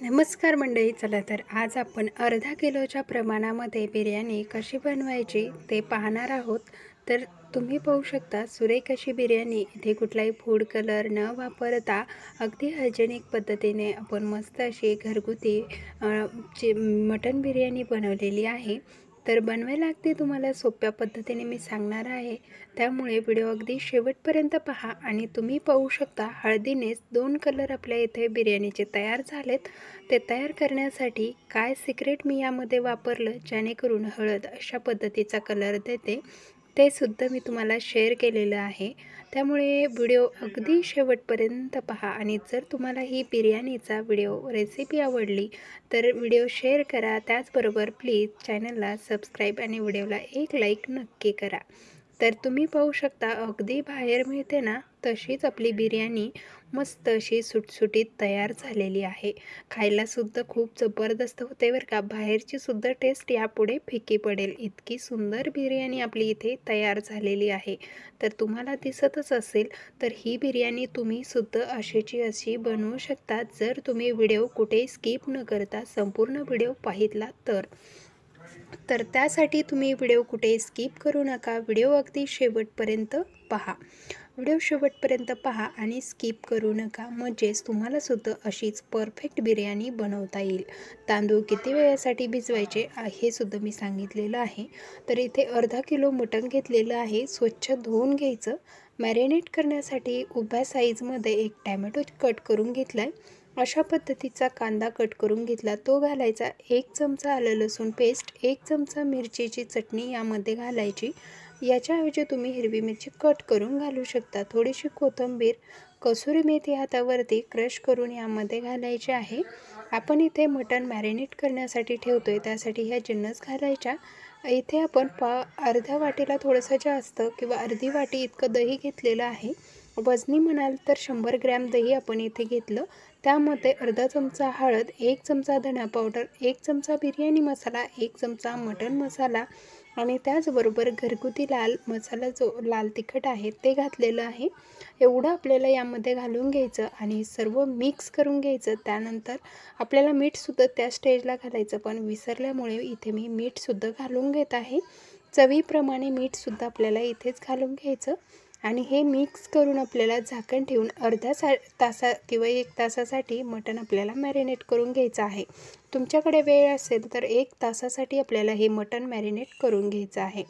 नमस्कार मंडळी, चला तर आज आपण अर्धा किलोच्या प्रमाणामध्ये बिर्याणी कशी बनवायची ते पाहणार आहोत। तर तुम्ही पाहू शकता सुरेख अशी बिर्याणी, इथे कुठलाही फूड कलर न वापरता अगदी हायजेनिक पद्धतीने आपण मस्त अशी घरगुती मटन बिर्याणी बनवलेली आहे। तर बनवायला अगदी तुम्हाला सोप्या पद्धतीने मी सांगणार आहे, त्यामुळे व्हिडिओ अगदी शेवटपर्यंत पहा। आणि तुम्ही पाहू शकता हळदीनेच 2 कलर आपल्या इथे बिर्याणीचे तयार झालेत। ते तयार करण्यासाठी काय सिक्रेट मी यामध्ये वापरलं जेणेकरून हळद अशा पद्धतीचा कलर देते, ते सुद्धा मी तुम्हाला शेअर केलेलं आहे। त्यामुळे व्हिडिओ अगदी शेवटपर्यंत पहा। आणि जर तुम्हाला ही बिर्याणीचा रेसिपी आवडली तर व्हिडिओ शेअर करा, त्याचबरोबर प्लीज चॅनलला सबस्क्राईब आणि व्हिडिओला एक लाईक नक्की करा। तर तुम्ही पाहू शकता अगदी बाहेर मिळते ना तशीच आपली बिर्याणी मस्त अशी सुटसुटीत तयार झालेली आहे। खायला सुद्धा खूप जबरदस्त होते बरं का, बाहेरची सुद्धा टेस्ट यापुढे फिकी पडेल, इतकी सुंदर बिर्याणी आपली इथे तयार झालेली आहे। तर तुम्हाला दिसतच असेल, तर ही बिर्याणी तुम्ही सुद्धा अशी बनवू शकता जर तुम्ही व्हिडिओ कुठे स्किप न करता संपूर्ण व्हिडिओ पाहितला तर त्यासाठी तुम्ही व्हिडिओ कुठे स्किप करू नका, व्हिडिओ अगदी शेवटपर्यंत पहा। व्हिडिओ शेवटपर्यंत पहा आणि स्किप करू नका, म्हणजेच तुम्हाला सुद्धा अशीच परफेक्ट बिर्याणी बनवता येईल। तांदूळ किती वेळासाठी भिजवायचे हे सुद्धा मी सांगितलेलं आहे। तर इथे अर्धा किलो मटण घेतलेलं आहे, स्वच्छ धुवून घ्यायचं। मॅरिनेट करण्यासाठी उभ्या साईजमध्ये एक टॅमॅटो कट करून घेतला आहे, अशा पद्धतीचा कांदा कट करून घेतला, तो घालायचा। 1 चमचा आलं लसूण पेस्ट, 1 चमचा मिरचीची चटणी यामध्ये घालायची। याच्याऐवजी तुम्ही हिरवी मिरची कट करून घालू शकता। थोडीशी कोथिंबीर, कसुरी मेथी हातावरती क्रश करून यामध्ये घालायचे आहे। आपण इथे मटण मॅरिनेट करण्यासाठी ठेवतोय, त्यासाठी ह्या जिन्नस घालायच्या। इथे आपण अर्ध्या वाटीला थोडंसं जास्त किंवा अर्धी वाटी इतकं दही घेतलेलं आहे। वजनी म्हणाल तर 100 ग्रॅम दही आपण इथे घेतलं। त्यामध्ये अर्धा चमचा हळद, 1 चमचा धना पावडर, 1 चमचा बिर्याणी मसाला, 1 चमचा मटण मसाला आणि त्याचबरोबर घरगुती लाल मसाला जो लाल तिखट आहे ते घातलेलं आहे। एवढं आपल्याला यामध्ये घालून घ्यायचं आणि सर्व मिक्स करून घ्यायचं। त्यानंतर आपल्याला मीठसुद्धा त्या स्टेजला घालायचं, पण विसरल्यामुळे इथे मी मीठसुद्धा घालून घेत आहे। चवीप्रमाणे मीठसुद्धा आपल्याला इथेच घालून घ्यायचं आणि हे मिक्स करून आपल्याला झाकण ठेवून अर्धा तासा किंवा 1 तासासाठी मटण आपल्याला मॅरिनेट करून घ्यायचं आहे। तुमच्याकडे वेळ असेल तर 1 तासासाठी आपल्याला हे मटण मॅरिनेट करून घ्यायचं आहे।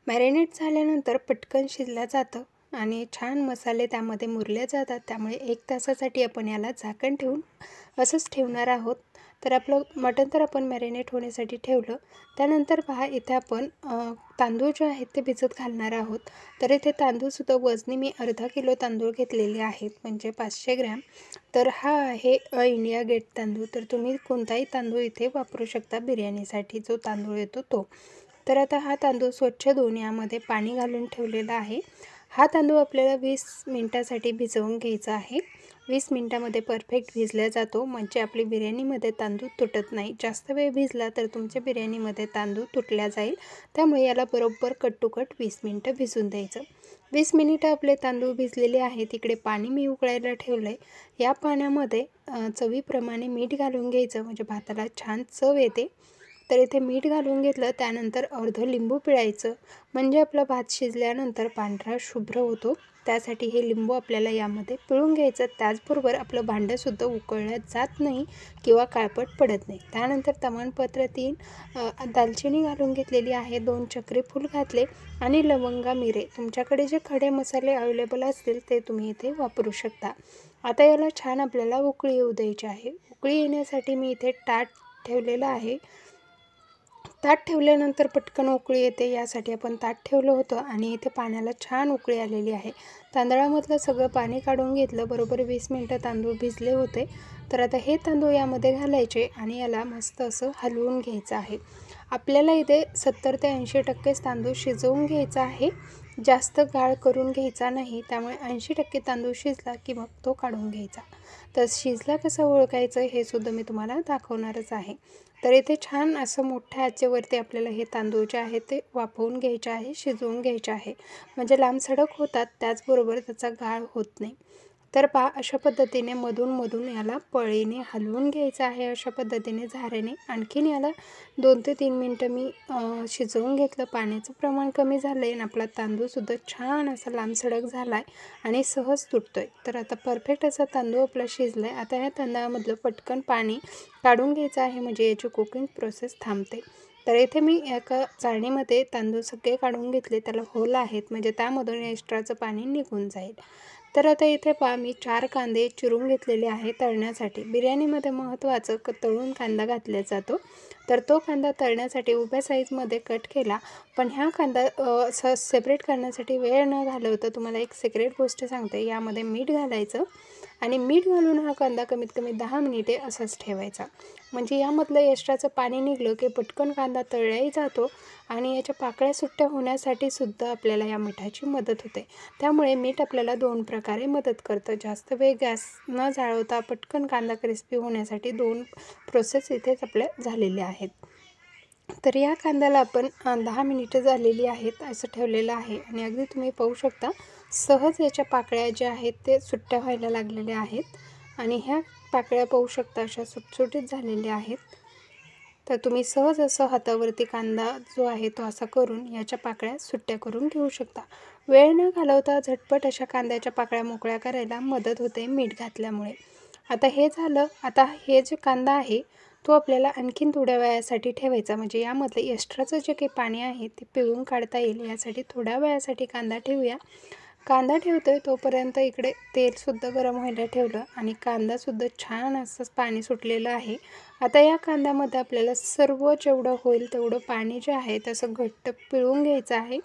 मॅरिनेट झाल्यानंतर पटकन शिजलं जातं आणि छान मसाले त्यामध्ये मुरले जातात, त्यामुळे 1 तासासाठी आपण याला झाकण ठेवून असंच ठेवणार आहोत। तर आपलं मटण तर आपण मॅरिनेट होण्यासाठी ठेवलं। त्यानंतर पहा, इथे आपण तांदूळ जे आहेत ते भिजत घालणार आहोत। तर इथे तांदूळसुद्धा वजनी मी अर्धा किलो तांदूळ घेतलेले आहेत, म्हणजे 500 ग्रॅम। तर हा आहे इंडिया गेट तांदूळ, तर तुम्ही कोणताही तांदूळ इथे वापरू शकता बिर्याणीसाठी, जो तांदूळ येतो तो। तर आता हा तांदूळ स्वच्छ धुवून यामध्ये पाणी घालून ठेवलेला आहे। हा तांदूळ आपल्याला 20 मिनिटासाठी भिजवून घ्यायचा आहे। 20 मिनिटामध्ये परफेक्ट भिजला जातो, म्हणजे आपली बिर्याणीमध्ये तांदूळ तुटत नाही। जास्त वेळ भिजला तर तुमच्या बिर्याणीमध्ये तांदूळ तुटला जाईल, त्यामुळे याला बरोबर कट टू कट 20 मिनिटं भिजून द्यायचं। 20 मिनिटं आपले तांदूळ भिजलेले आहेत। तिकडे पाणी मी उकळायला ठेवलं आहे। या पाण्यामध्ये चवीप्रमाणे मीठ घालून घ्यायचं, म्हणजे भाताला छान चव येते। तर इथे मीठ घालून घेतलं, त्यानंतर अर्धं लिंबू पिळायचं, म्हणजे आपला भात शिजल्यानंतर पांढरा शुभ्र होतो। त्यासाठी हे लिंबू आपल्याला यामध्ये पिळून घ्यायचं। त्याचबरोबर आपलं भांडंसुद्धा उकळलं जात नाही किंवा काळपट पडत नाही। त्यानंतर तमालपत्र 3 दालचिनी घालून घेतलेली आहे, 2 चक्री फूल घातले आणि लवंगा मिरे, तुमच्याकडे जे खडे मसाले अवेलेबल असतील ते तुम्ही इथे वापरू शकता। आता याला छान आपल्याला उकळी येऊ द्यायची आहे। उकळी येण्यासाठी मी इथे ताट ठेवलेलं आहे। ताट ठेवल्यानंतर पटकन उकळी येते, यासाठी आपण ताट ठेवलं होतं आणि इथे पाण्याला छान उकळी आलेली आहे। तांदळामधलं सगळं पाणी काढून घेतलं, बरोबर 20 मिनिटं तांदूळ भिजले होते। तर आता हे तांदूळ यामध्ये घालायचे आणि याला मस्त असं हलवून घ्यायचं आहे। आपल्याला इथे 70 ते 80% तांदूळ शिजवून घ्यायचा आहे, जास्त गाळ करून घ्यायचा नाही। त्यामुळे 80% तांदूळ शिजला की मग तो काढून घ्यायचा। तर शिजला कसं ओळखायचं हे सुद्धा मी तुम्हाला दाखवणारच आहे। तर इथे छान असं मोठ्या आचेवरती आपल्याला हे तांदूळ जे आहे ते वाफवून घ्यायचे आहे, शिजवून घ्यायचे आहे, म्हणजे लांबसडक होतात, त्याचबरोबर त्याचा गाळ होत नाही। तर पहा अशा पद्धतीने मधून याला पळीने हलवून घ्यायचं आहे. अशा पद्धतीने झाऱ्याने आणखीन याला 2 ते 3 मिनटं मी शिजवून घेतलं. पाण्याचं प्रमाण कमी झालं आहे आणि आपला तांदूळसुद्धा छान असा लांबसडक झाला आहे आणि सहज तुटतो आहे. तर आता परफेक्ट असा तांदूळ आपला शिजला आहे. आता ह्या तांदळामधलं पटकन पाणी काढून घ्यायचं आहे, म्हणजे याची कुकिंग प्रोसेस थांबते. तर इथे मी एका चाळणीमध्ये तांदूळ सगळे काढून घेतले, त्याला होल आहेत, म्हणजे त्यामधून एक्स्ट्राचं पाणी निघून जाईल. तर आता इथे पहा मी 4 कांदे चिरून घेतलेले आहे तळण्यासाठी. बिर्याणीमध्ये महत्त्वाचं तळून कांदा घातला जातो. तर तो कांदा तळण्यासाठी उभ्या साईजमध्ये कट केला. पण ह्या कांदा सेपरेट करण्यासाठी वेळ न घालवता तुम्हाला एक सिक्रेट गोष्ट सांगते. यामध्ये मीठ घालायचं आणि मीठ घालून हा कांदा कमीत कमी 10 मिनिटे असंच ठेवायचा. म्हणजे यामधलं एक्स्ट्राचं पाणी निघलं की पटकन कांदा तळलाही जातो आणि याच्या पाकळ्या सुट्ट्या होण्यासाठी सुद्धा आपल्याला या मिठाची मदत होते. त्यामुळे मीठ आपल्याला 2 प्रकारे मदत करतं. जास्त वेळ गॅस न जाळवता पटकन कांदा क्रिस्पी होण्यासाठी 2 प्रोसेस इथेच आपल्या झालेल्या आहेत. तर या कांद्याला आपण 10 मिनिटं झालेली आहेत असं ठेवलेलं आहे आणि अगदी तुम्ही पाहू शकता सहज याच्या पाकळ्या ज्या आहेत ते सुट्ट्या व्हायला लागलेल्या आहेत आणि ह्या पाकळ्या पाहू शकता अशा सुटसुटीत झालेल्या आहेत. तर तुम्ही सहज असं हातावरती कांदा जो आहे तो असा करून याच्या पाकळ्या सुट्ट्या करून घेऊ शकता. वेळ न घालवता झटपट अशा कांद्याच्या पाकळ्या मोकळ्या करायला मदत होते मीठ घातल्यामुळे. आता हे झालं. आता हे जे कांदा आहे तो आपल्याला आणखीन थोड्या वेळासाठी ठेवायचा, म्हणजे यामधलं एक्स्ट्राचं जे काही पाणी आहे ते पिळून काढता येईल यासाठी थोड्या वेळासाठी कांदा ठेवूया. कांदा ठेवतोय तोपर्यंत इकडे तेलसुद्धा गरम व्हायला ठेवलं आणि कांदासुद्धा छान असं पाणी सुटलेलं आहे. आता या कांद्यामध्ये आपल्याला सर्व जेवढं होईल तेवढं पाणी जे आहे तसं घट्ट पिळून घ्यायचं आहे,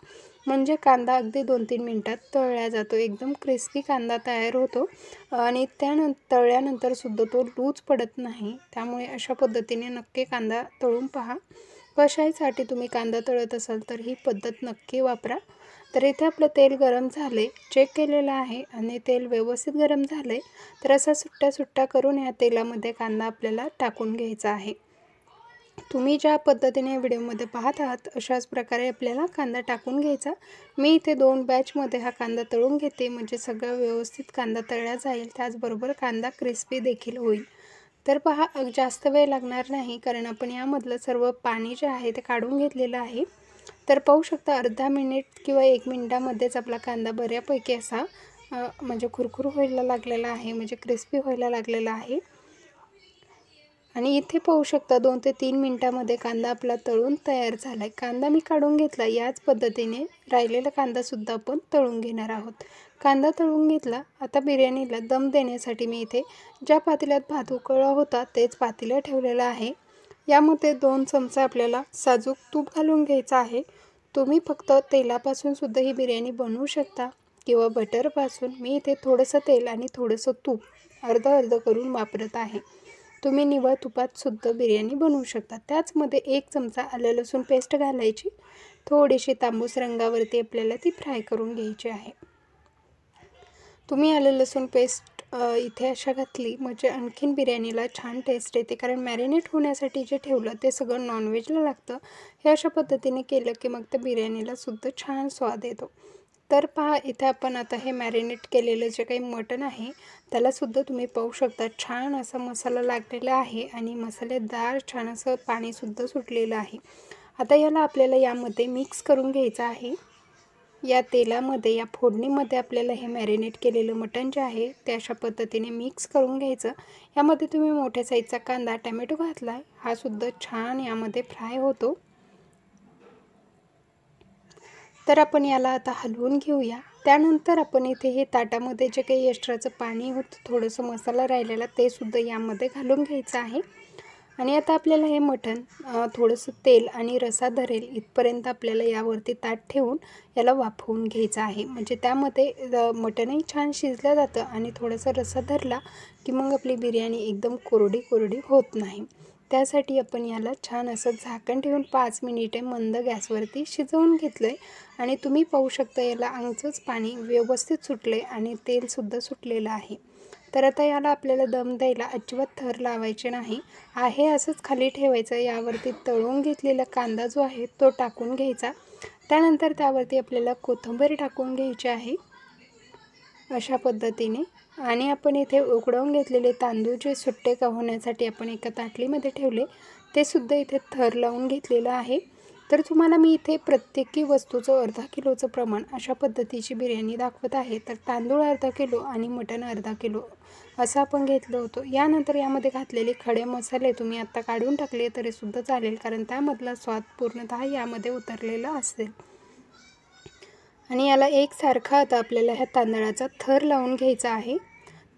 म्हणजे कांदा अगदी 2-3 मिनटात तळला जातो. एकदम क्रिस्पी कांदा तयार होतो आणि तळल्यानंतरसुद्धा तो लूज पडत नाही. त्यामुळे अशा पद्धतीने नक्की कांदा तळून पहा. कशासाठी तुम्ही कांदा तळत असाल तर ही पद्धत नक्की वापरा. तर इथे आपलं तेल गरम झाले, चेक केलेलं आहे आणि तेल व्यवस्थित गरम झालं आहे. तर असा सुट्टा करून ह्या तेलामध्ये कांदा आपल्याला टाकून घ्यायचा आहे. तुम्ही ज्या पद्धतीने व्हिडिओमध्ये पाहत आहात अशाच प्रकारे आपल्याला कांदा टाकून घ्यायचा. मी इथे 2 बॅचमध्ये हा कांदा तळून घेते, म्हणजे सगळं व्यवस्थित कांदा तळला जाईल, त्याचबरोबर कांदा क्रिस्पी देखील होईल. तर पहा जास्त वेळ लागणार नाही, कारण आपण यामधलं सर्व पाणी जे आहे ते काढून घेतलेलं आहे. तर पाहू शकता अर्धा मिनिट किंवा 1 मिनिटामध्येच आपला कांदा बऱ्यापैकी असा म्हणजे खुरखुर व्हायला लागलेला आहे, म्हणजे क्रिस्पी व्हायला लागलेला आहे. आणि इथे पाहू शकता 2 ते 3 मिनिटामध्ये कांदा आपला तळून तयार झाला आहे. कांदा मी काढून घेतला. याच पद्धतीने राहिलेला कांदासुद्धा आपण तळून घेणार आहोत. कांदा तळून घेतला. आता बिर्याणीला दम देण्यासाठी मी इथे ज्या पातेल्यात भात उकळला होता तेच पातेलं ठेवलेलं आहे. यामध्ये 2 चमचा आपल्याला साजूक तूप घालून घ्यायचं आहे. तुम्ही फक्त तेलापासून सुद्धा ही बिर्याणी बनवू शकता किंवा बटरपासून. मी इथे थोडंसं तेल आणि थोडंसं तूप अर्ध करून वापरत आहे. तुम्ही निव्वळ तुपात सुद्धा बिर्याणी बनवू शकता. त्याचमध्ये 1 चमचा आलं लसूण पेस्ट घालायची. थोडीशी तांबूस रंगावरती आपल्याला ती फ्राय करून घ्यायची आहे. तुम्ही आलं लसूण पेस्ट इथे अशा घातली म्हणजे आणखीन बिर्याणीला छान टेस्ट येते, कारण मॅरिनेट होण्यासाठी जे ठेवलं ते सगळं नॉनव्हेजला लागतं. हे अशा पद्धतीने केलं की मग त्या बिर्याणीला सुद्धा छान स्वाद येतो. तर पहा इथे आपण आता हे मॅरिनेट केलेलं जे काही मटण आहे त्यालासुद्धा तुम्ही पाहू शकता छान असा मसाला लागलेला आहे आणि मसालेदार छान असं पाणीसुद्धा सुटलेलं आहे. आता याला आपल्याला यामध्ये मिक्स करून घ्यायचं आहे. या तेलामध्ये या फोडणीमध्ये आपल्याला हे मॅरिनेट केलेलं मटण जे आहे ते अशा पद्धतीने मिक्स करून घ्यायचं. यामध्ये तुम्ही मोठ्या साईजचा कांदा टमॅटो घातला आहे, हा सुद्धा छान यामध्ये फ्राय होतो. तर आपण याला आता हलवून घेऊया. त्यानंतर आपण इथे हे ताटामध्ये जे काही एक्स्ट्राचं पाणी होतं थोडंसं मसाला राहिलेला ते सुद्धा यामध्ये घालून घ्यायचं आहे. आणि आता आपल्याला हे मटण थोडंसं तेल आणि रसा धरेल इथपर्यंत आपल्याला यावरती ताट ठेवून याला वाफवून घ्यायचं आहे, म्हणजे त्यामध्ये मटणही छान शिजलं जातं आणि थोडासा रसा धरला की मग आपली बिर्याणी एकदम कोरडी होत नाही. त्यासाठी आपण याला छान असं झाकण ठेवून 5 मिनिटे मंद गॅसवरती शिजवून घेतलं आहे. आणि तुम्ही पाहू शकता याला अंगचंच पाणी व्यवस्थित सुटलं आहे आणि तेलसुद्धा सुटलेलं आहे. तर आता याला आपल्याला दम द्यायला अजिबात थर लावायचे नाही, आहे असंच खाली ठेवायचं. यावरती तळून घेतलेला कांदा जो आहे तो टाकून घ्यायचा. त्यानंतर त्यावरती आपल्याला कोथिंबीर टाकून घ्यायची आहे. अशा पद्धतीने। आणि आपण इथे उकडवून घेतलेले तांदूळ जे सुट्टे होण्यासाठी आपण एका ताटलीमध्ये ठेवले ते सुद्धा इथे थर लावून घेतलेलं आहे। तर तुम्हाला मी इथे प्रत्येकी वस्तूचं अर्धा किलोचं प्रमाण अशा पद्धतीची बिर्याणी दाखवत आहे। तर तांदूळ अर्धा किलो आणि मटण अर्धा किलो असं आपण घेतलं होतं। यानंतर यामध्ये घातलेले खडे मसाले तुम्ही आत्ता काढून टाकले तरी सुद्धा चालेल, कारण त्यामधला स्वाद पूर्णतः यामध्ये उतरलेला असेल। आणि याला एकसारखा आता आपल्याला ह्या तांदळाचा थर लावून घ्यायचा आहे।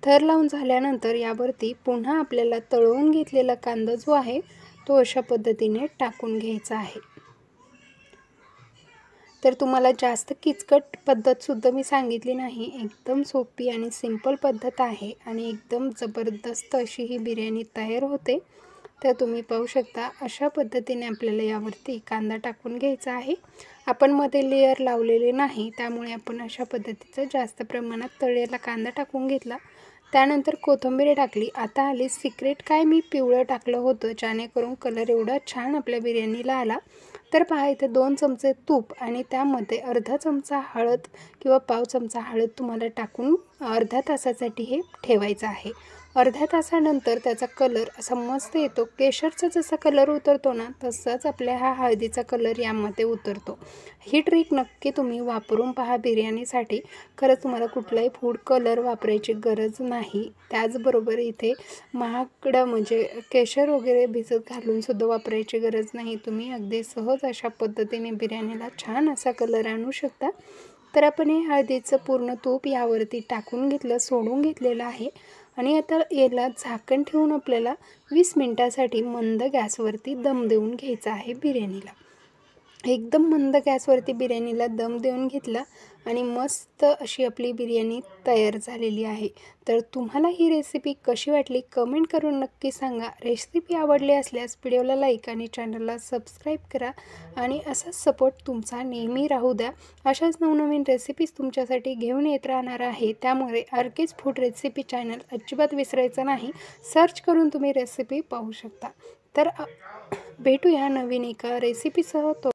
थर लावून झाल्यानंतर यावरती पुन्हा आपल्याला तळवून घेतलेला कांदा जो आहे तो अशा पद्धतीने टाकून घ्यायचा आहे। तर तुम्हाला जास्त किचकट पद्धतसुद्धा मी सांगितली नाही, एकदम सोपी आणि सिंपल पद्धत आहे आणि एकदम जबरदस्त अशी ही बिर्याणी तयार होते। तर तुम्ही पाहू शकता अशा पद्धतीने आपल्याला यावरती कांदा टाकून घ्यायचा आहे। आपण मध्ये लेयर लावलेले नाही, त्यामुळे आपण अशा पद्धतीचं जास्त प्रमाणात तळलेला कांदा टाकून घेतला। त्यानंतर कोथिंबीर टाकली। आता आली सिक्रेट, काय मी पिवळं टाकलं होतं जेणेकरून कलर एवढा छान आपल्या बिर्याणीला आला। तर पहा इथे 2 चमचे तूप आणि त्यामध्ये अर्धा चमचा हळद किंवा पाव चमचा हळद तुम्हाला टाकून अर्ध्या तासासाठी हे ठेवायचं आहे। अर्ध्या तासानंतर त्याचा कलर असा मस्त येतो, केशरचा जसा कलर उतरतो ना तसाच आपल्या हा हळदीचा कलर यामध्ये उतरतो। ही ट्रिक नक्की तुम्ही वापरून पहा बिर्याणीसाठी, खरंच तुम्हाला कुठलाही फूड कलर वापरायची गरज नाही। त्याचबरोबर इथे महागडं म्हणजे केशर वगैरे भिजत घालून सुद्धा वापरायची गरज नाही, तुम्ही अगदी सहज अशा पद्धतीने बिर्याणीला छान असा कलर आणू शकता। तर आपण हे हळदीचं पूर्ण तूप यावरती टाकून घेतलं, सोडून घेतलेलं आहे आणि आता याला झाकण ठेवून आपल्याला 20 मिनिटासाठी मंद गॅसवरती दम देऊन घ्यायचा आहे बिर्याणीला। एकदम मंद गॅसवरती बिर्याणीला दम देऊन घेतला आणि मस्त अशी आपली बिर्याणी तयार झालेली आहे। तर तुम्हाला ही रेसिपी कशी वाटली कमेंट करून नक्की सांगा। रेसिपी आवडली असल्यास व्हिडिओला लाईक आणि चॅनलला सबस्क्राईब करा आणि असाच सपोर्ट तुमचा नेहमी राहू द्या। अशाच नवनवीन रेसिपीज तुमच्यासाठी घेऊन येत राहणार आहे, त्यामुळे आरकेज फूड रेसिपी चॅनल अजिबात विसरायचं नाही, सर्च करून तुम्ही रेसिपी पाहू शकता। तर भेटूया नवीन एका रेसिपीसह।